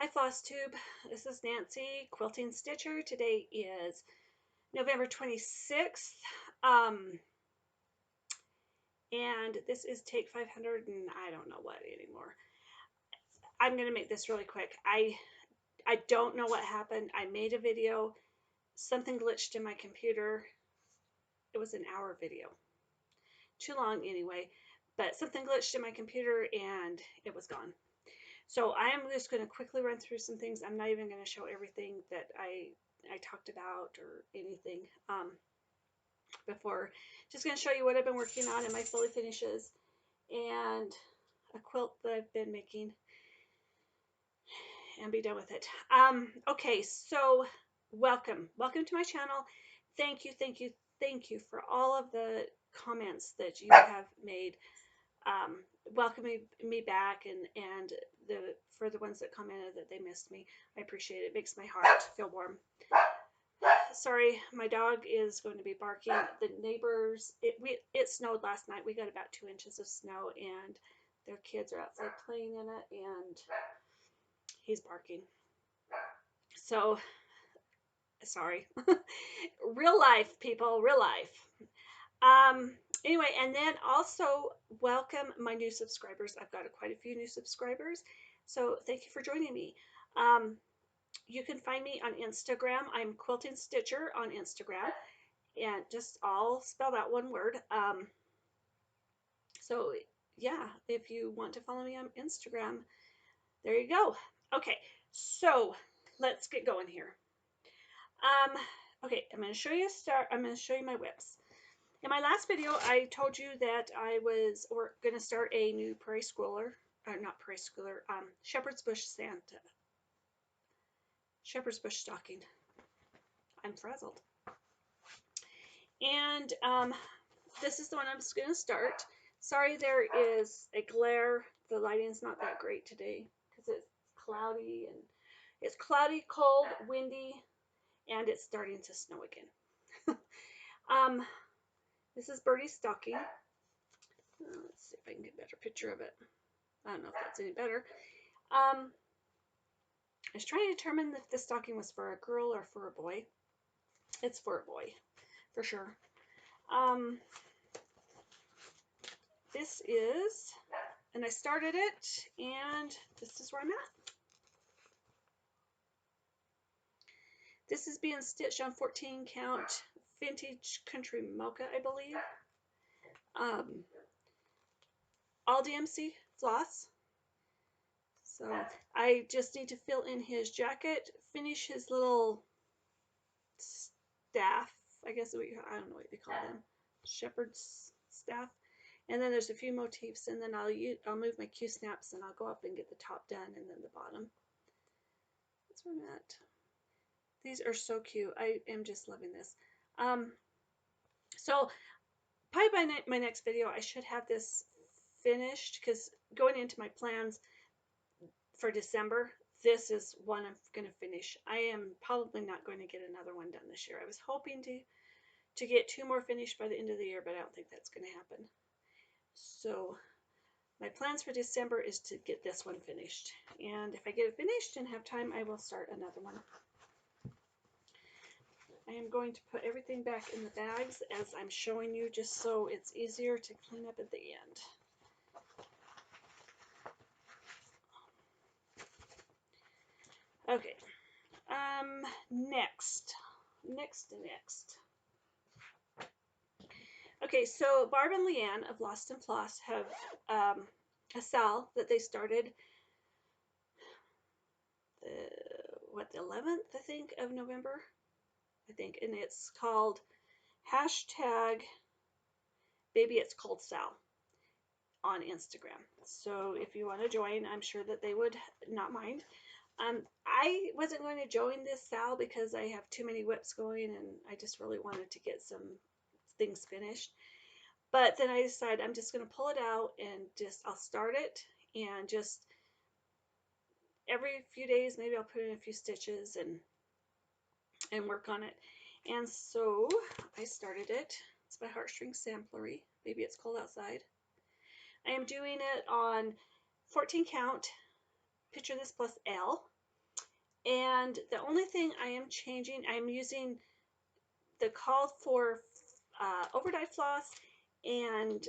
Hi Flosstube, this is Nancy, Quilting Stitcher. Today is November 26th, and this is take 500 and I don't know what anymore. I'm going to make this really quick. I don't know what happened. I made a video, something glitched in my computer. It was an hour video. Too long anyway, but something glitched in my computer and it was gone. So I am just going to quickly run through some things. I'm not even going to show everything that I talked about or anything before. Just going to show you what I've been working on in my fully finishes and a quilt that I've been making and be done with it. Okay, so welcome to my channel. Thank you for all of the comments that you have made welcoming me back, and for the ones that commented that they missed me. I appreciate it. It makes my heart feel warm. Sorry, my dog is going to be barking. The neighbors, it snowed last night. We got about 2 inches of snow, and their kids are outside playing in it, and he's barking. So, sorry. Real life, people, real life. Anyway, and then also welcome my new subscribers. I've got quite a few new subscribers, so thank you for joining me. You can find me on Instagram. I'm Quilting Stitcher on Instagram, and just all spelled out one word. So yeah, if you want to follow me on Instagram, there you go. Okay, so let's get going here. Okay, I'm going to show you my whips. In my last video, I told you that we're going to start a new Prairie Scroller, or not Prairie Scroller, Shepherd's Bush Santa. Shepherd's Bush stocking. I'm frazzled. And this is the one I'm just going to start. Sorry, there is a glare. The lighting's not that great today because it's cloudy, and it's cloudy, cold, windy, and it's starting to snow again. This is Birdie's stocking. Let's see if I can get a better picture of it. I don't know if that's any better. I was trying to determine if this stocking was for a girl or for a boy. It's for a boy, for sure. This is, and I started it, and this is where I'm at. This is being stitched on 14 count vintage country mocha, I believe. All DMC floss. So I just need to fill in his jacket, finish his little staff, I guess I don't know what they call them, shepherd's staff. And then there's a few motifs, and then I'll move my Q snaps, and I'll go up and get the top done, and then the bottom. That's where I'm at. These are so cute. I am just loving this. So probably by my next video, I should have this finished, because going into my plans for December, this is one I'm going to finish. I am probably not going to get another one done this year. I was hoping to get 2 more finished by the end of the year, but I don't think that's going to happen. So my plans for December is to get this one finished. And if I get it finished and have time, I will start another one. I am going to put everything back in the bags as I'm showing you, just so it's easier to clean up at the end. Okay, next. Okay, so Barb and Leanne of Lost and Floss have a sale that they started the 11th, I think, of November, I think, and it's called hashtag Baby It's Cold Sal on Instagram. So if you want to join, I'm sure that they would not mind. I wasn't going to join this sal because I have too many whips going, and I just really wanted to get some things finished. But then I decided I'm just going to pull it out and I'll start it, and just every few days maybe I'll put in a few stitches and work on it. And so I started it. It's by Heartstring Samplery. Baby It's Cold Outside. I am doing it on 14 count Picture This plus L. And the only thing I am changing, I'm using the called for overdyed floss and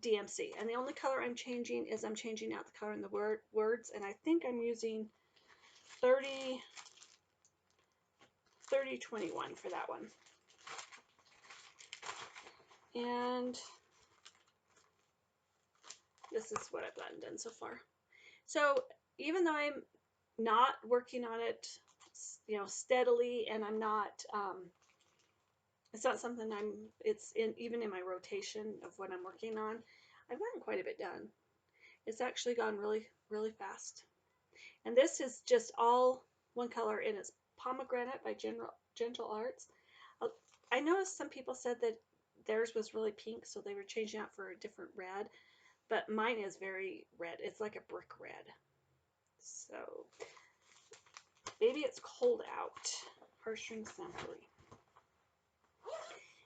DMC. And the only color I'm changing is I'm changing out the color in the words. And I think I'm using 30, 21 for that one. And this is what I've gotten done so far. So even though I'm not working on it, steadily, and I'm not, it's not something it's even in my rotation of what I'm working on, I've gotten quite a bit done. It's actually gone really, really fast. And this is just all one color, and it's Pomegranate by Gentle Arts. I noticed some people said that theirs was really pink, so they were changing out for a different red, but mine is very red. It's like a brick red. So maybe it's cold out. Heartstring Samplery.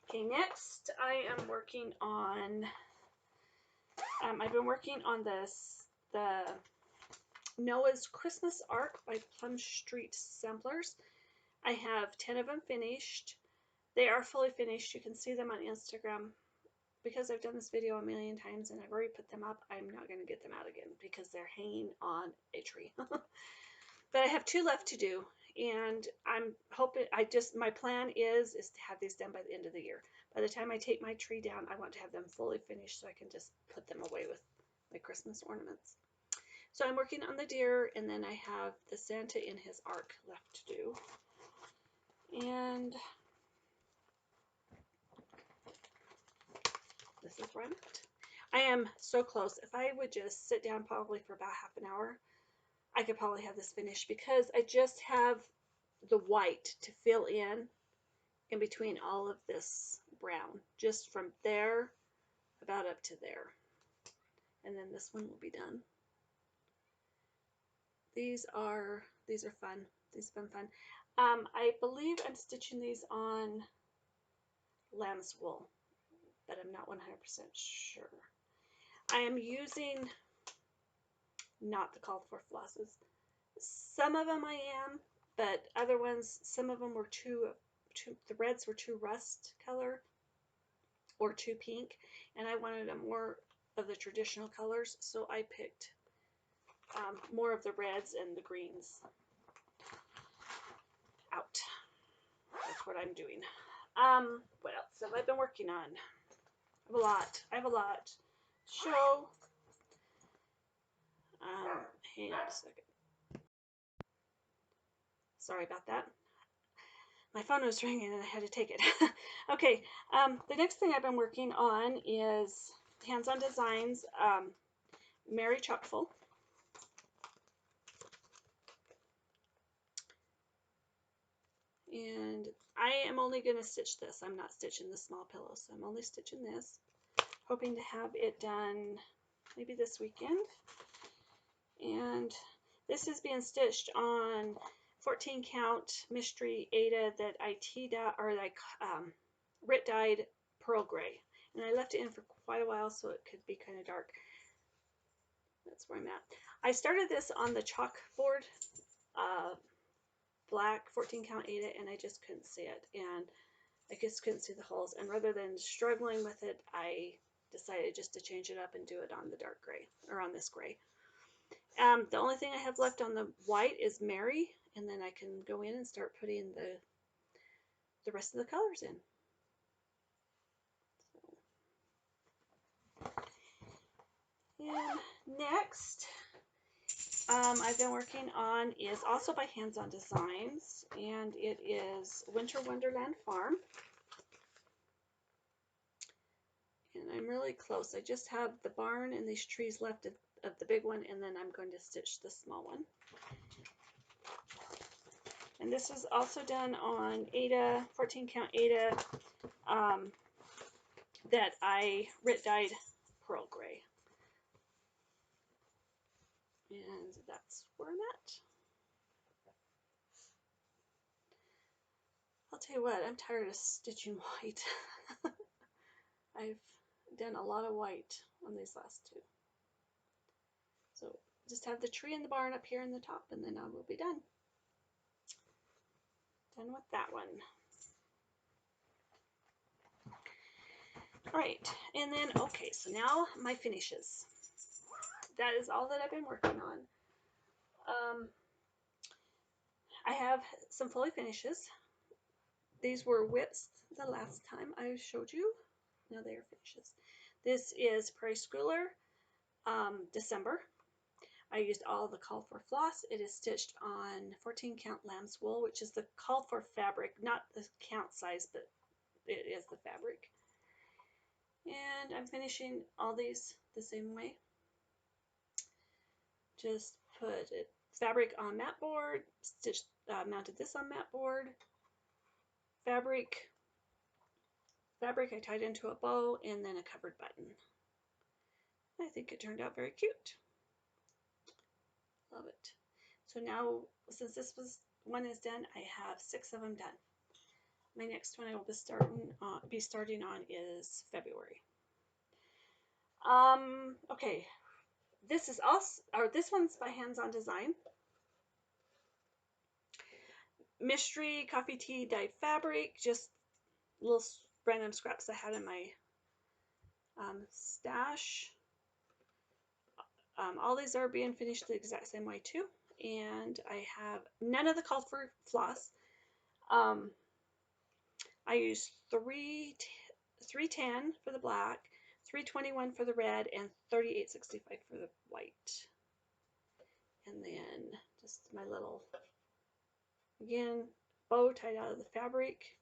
Okay, next I am working on, I've been working on the Noah's Christmas Ark by Plum Street Samplers. I have 10 of them finished. They are fully finished. You can see them on Instagram. Because I've done this video a million times and I've already put them up, I'm not going to get them out again because they're hanging on a tree. But I have 2 left to do, and I'm hoping, my plan is to have these done by the end of the year. By the time I take my tree down, I want to have them fully finished so I can just put them away with my Christmas ornaments. So I'm working on the deer, and then I have the Santa in his ark left to do. And this is where I'm at. I am so close. If I would just sit down probably for about half an hour, I could probably have this finished, because I just have the white to fill in between all of this brown, just from there about up to there. And then this one will be done. These are fun. These have been fun. I believe I'm stitching these on lamb's wool, but I'm not 100% sure. I am using not the called for flosses. Some of them I am, but other ones, some of them were the reds were too rust color or too pink, and I wanted a more of the traditional colors, so I picked more of the reds and the greens out. That's what I'm doing. What else have I been working on? I have a lot. Show. Hang on a second. Sorry about that. My phone was ringing and I had to take it. Okay, the next thing I've been working on is Hands-On Designs, Mary Chockful. And I am only going to stitch this. I'm not stitching the small pillow, so I'm only stitching this. Hoping to have it done maybe this weekend. And this is being stitched on 14 count mystery Ada that I Rit dyed pearl gray, and I left it in for quite a while so it could be kind of dark. That's where I'm at. I started this on the chalkboard, black 14 count Ada, and I just couldn't see it, and I just couldn't see the holes, and rather than struggling with it, I decided just to change it up and do it on the dark gray, or on this gray. The only thing I have left on the white is Mary, and then I can go in and start putting the rest of the colors in. And next, I've been working on is also by Hands-On Designs, and it is Winter Wonderland Farm. And I'm really close. I just have the barn and these trees left of the big one, and then I'm going to stitch the small one. And this was also done on Ada, 14 count Ada, that I Rit dyed pearl gray. And that's where I'm at. I'll tell you what, I'm tired of stitching white. I've done a lot of white on these last 2. So just have the tree and the barn up here in the top, and then I will be done. Done with that one. All right, and then, okay, so now my finishes. That is all that I've been working on. I have some fully finishes. These were whips the last time I showed you. Now they are finishes. This is Prairie Scroller, December. I used all the called for floss. It is stitched on 14 count lamb's wool, which is the called for fabric, not the count size, but it is the fabric. And I'm finishing all these the same way. Just put fabric on mat board, stitched, mounted this on mat board, fabric I tied into a bow, and then a covered button. I think it turned out very cute. Love it. So now, since this one is done, I have 6 of them done. My next one I will be starting on is February. Okay, this is also, or this one's by Hands On Design. Mystery coffee tea dyed fabric, just little random scraps I had in my stash. All these are being finished the exact same way too, and I have none of the called for floss. I used 310 for the black, 321 for the red, and 38.65 for the white. And then just my little, again, bow tied out of the fabric,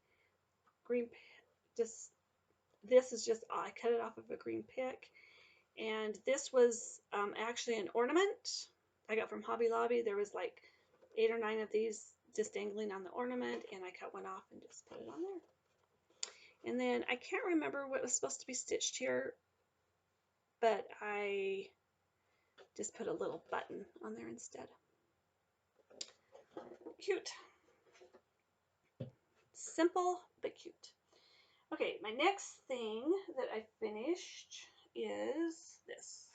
green, this is just, I cut it off of a green pick, and this was actually an ornament I got from Hobby Lobby. There was like 8 or 9 of these just dangling on the ornament, and I cut one off and just put it on there. And then I can't remember what was supposed to be stitched here, but I just put a little button on there instead. Cute. Simple, but cute. Okay, my next thing that I finished is this.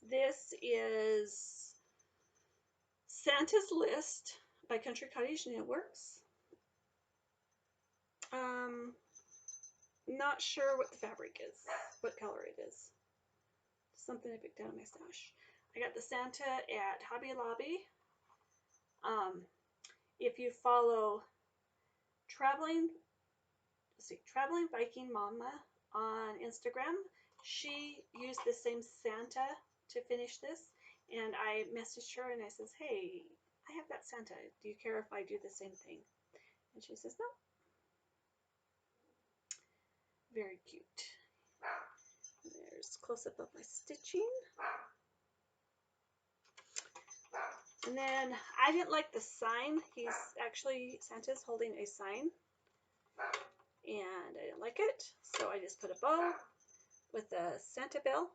This is Santa's List by Country Cottage Needleworks. Not sure what the fabric is, what color it is. Something I picked out of my stash. I got the Santa at Hobby Lobby. If you follow Traveling Viking Mama on Instagram, she used the same Santa to finish this, and I messaged her and I says, hey, I have that Santa. Do you care if I do the same thing? And she says, no. Very cute. There's a close-up of my stitching. And then I didn't like the sign. Santa's holding a sign, and I didn't like it, so I just put a bow with a Santa bell,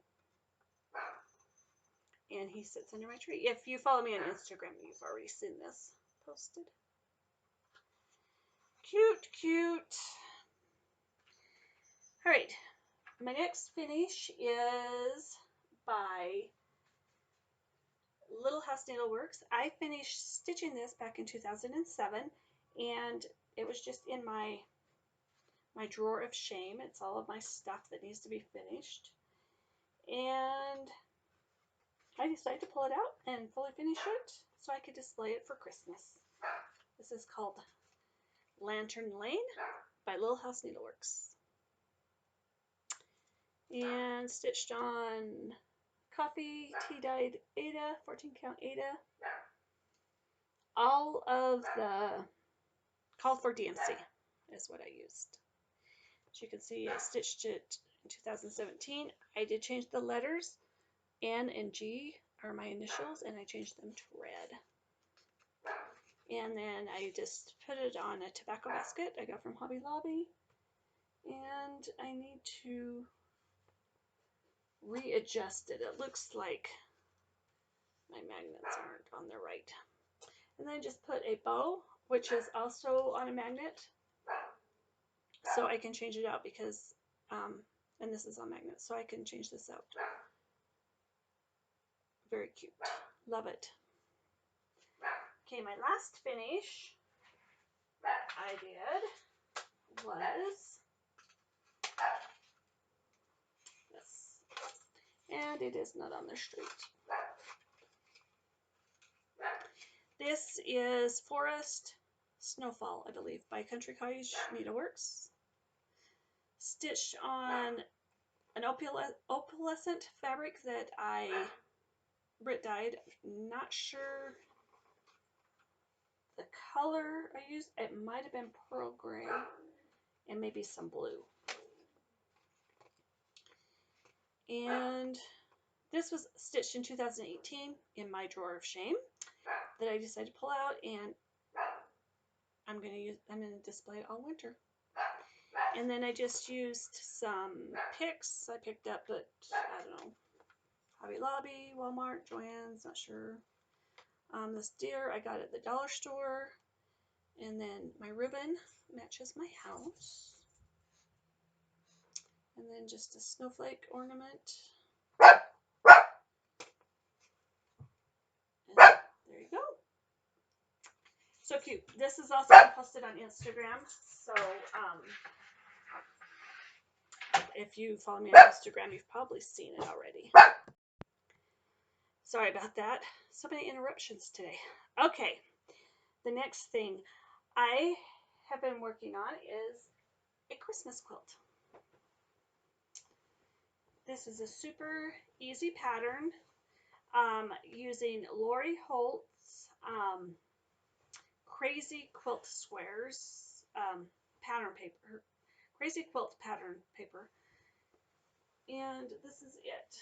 and he sits under my tree. If you follow me on Instagram, you've already seen this posted. Cute, cute. All right, my next finish is by Little House Needleworks. I finished stitching this back in 2007, and it was just in my drawer of shame. It's all of my stuff that needs to be finished, and I decided to pull it out and fully finish it so I could display it for Christmas. This is called Lantern Lane by Little House Needleworks, and stitched on coffee tea dyed Ada, 14 count Ada. All of the called for DMC is what I used. As you can see, I stitched it in 2017. I did change the letters. N and G are my initials, and I changed them to red. And then I just put it on a tobacco basket I got from Hobby Lobby. And I need to readjust it. It looks like my magnets aren't on there right. And then just put a bow, which is also on a magnet, so I can change it out because and this is on magnet, so I can change this out. Very cute. Love it. Okay, my last finish I did was this. And it is not on the street. This is Forest Snowfall, I believe, by Country Cottage Needleworks. Stitched on an opalescent fabric that I Brit dyed. Not sure the color I used. It might have been pearl gray and maybe some blue. And this was stitched in 2018 in my drawer of shame that I decided to pull out, and I'm gonna display it all winter. And then I just used some picks I picked up at, I don't know, Hobby Lobby, Walmart, Joann's, not sure. This deer I got at the dollar store. And then my ribbon matches my house. And then just a snowflake ornament. And there you go. So cute. This is also posted on Instagram. So if you follow me on Instagram, you've probably seen it already. Sorry about that. So many interruptions today. Okay. The next thing I have been working on is a Christmas quilt. This is a super easy pattern using Lori Holt's Crazy Quilt Squares pattern paper, Crazy Quilt pattern paper, and this is it.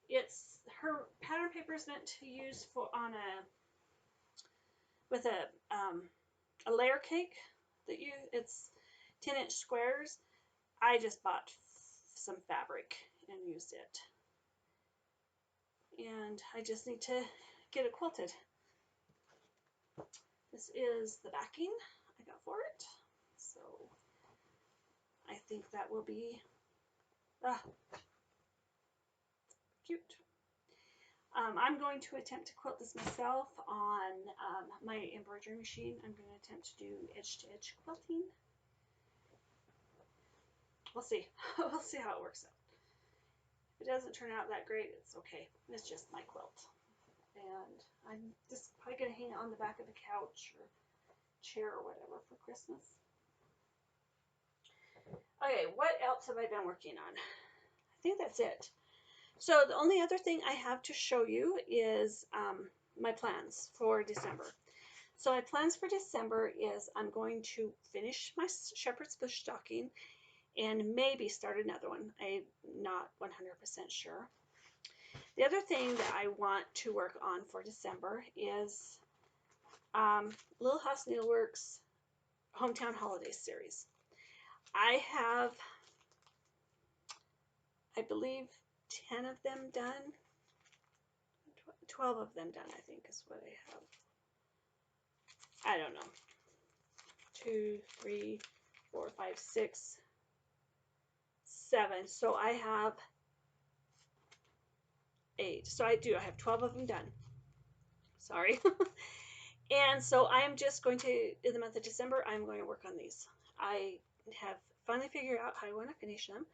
It's her pattern paper is meant to use for on with a layer cake that it's 10-inch squares. I just bought some fabric and used it. And I just need to get it quilted. This is the backing I got for it. So I think that will be cute. I'm going to attempt to quilt this myself on my embroidery machine. I'm going to attempt to do edge-to-edge quilting. We'll see. We'll see how it works out. If it doesn't turn out that great, it's okay. It's just my quilt. And I'm just probably going to hang it on the back of the couch or chair or whatever for Christmas. Okay, what else have I been working on? I think that's it. So the only other thing I have to show you is my plans for December. So my plans for December is I'm going to finish my shepherd's bush stocking and maybe start another one. I'm not 100% sure. The other thing that I want to work on for December is Little House Needleworks Hometown Holiday Series. I have, I believe, 10 of them done. 12 of them done, I think, is what I have. I don't know. 2, 3, 4, 5, 6, 7. So I have 8. So I have 12 of them done. Sorry. And so I am just going to, in the month of December, I'm going to work on these. I have finally figured out how I want to finish them.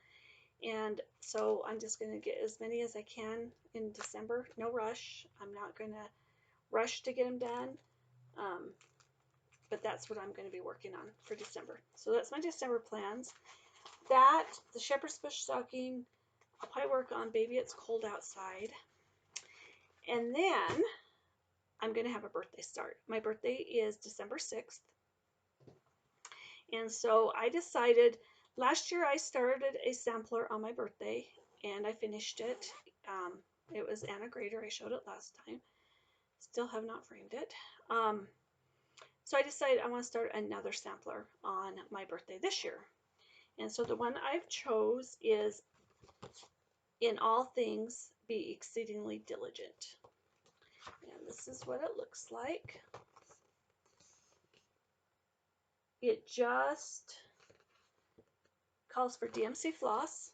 And so I'm just going to get as many as I can in December. No rush. I'm not going to rush to get them done. But that's what I'm going to be working on for December. So that's my December plans. The shepherd's bush stocking, I'll probably work on Baby It's Cold Outside. And then I'm going to have a birthday start. My birthday is December 6th. And so I decided, last year I started a sampler on my birthday and I finished it. It was Anna Grader. I showed it last time. Still have not framed it. So I decided I want to start another sampler on my birthday this year. And so the one I've chose is In All Things Be Exceedingly Diligent. And this is what it looks like. it just calls for DMC floss.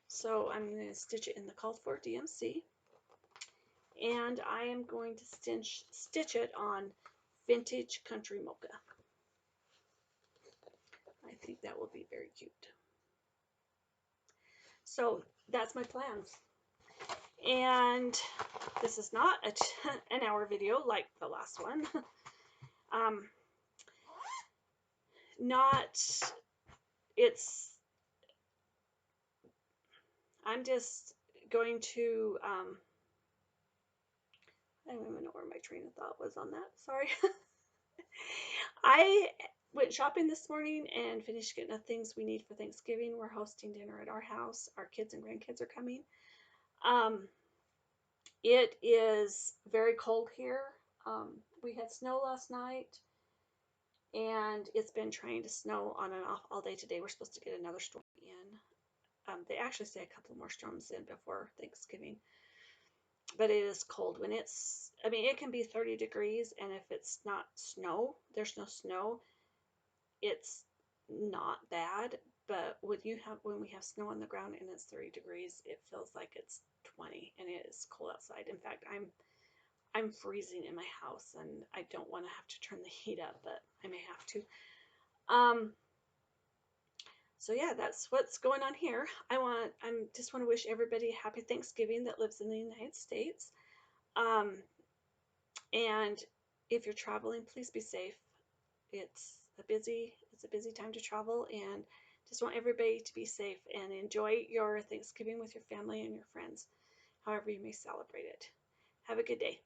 So I'm going to stitch it in the called for DMC. And I am going to stitch it on Vintage Country Mocha. I think that will be very cute. So that's my plans. And this is not an hour video like the last one. Not, it's, I'm just going to, I don't even know where my train of thought was on that. Sorry. I went shopping this morning and finished getting the things we need for Thanksgiving. We're hosting dinner at our house. Our kids and grandkids are coming. It is very cold here. We had snow last night, and it's been trying to snow on and off all day today. We're supposed to get another storm in. They actually say a couple more storms in before Thanksgiving. But it is cold when it's, I mean, it can be 30 degrees, and if it's not snow, there's no snow, it's not bad. But when we have snow on the ground and it's 30 degrees, it feels like it's 20, and it is cold outside. In fact, I'm freezing in my house, and I don't want to have to turn the heat up, but I may have to. So yeah, that's what's going on here. I just want to wish everybody a happy Thanksgiving that lives in the United States. And if you're traveling, please be safe. It's a busy time to travel, and just want everybody to be safe and enjoy your Thanksgiving with your family and your friends, however you may celebrate it. Have a good day.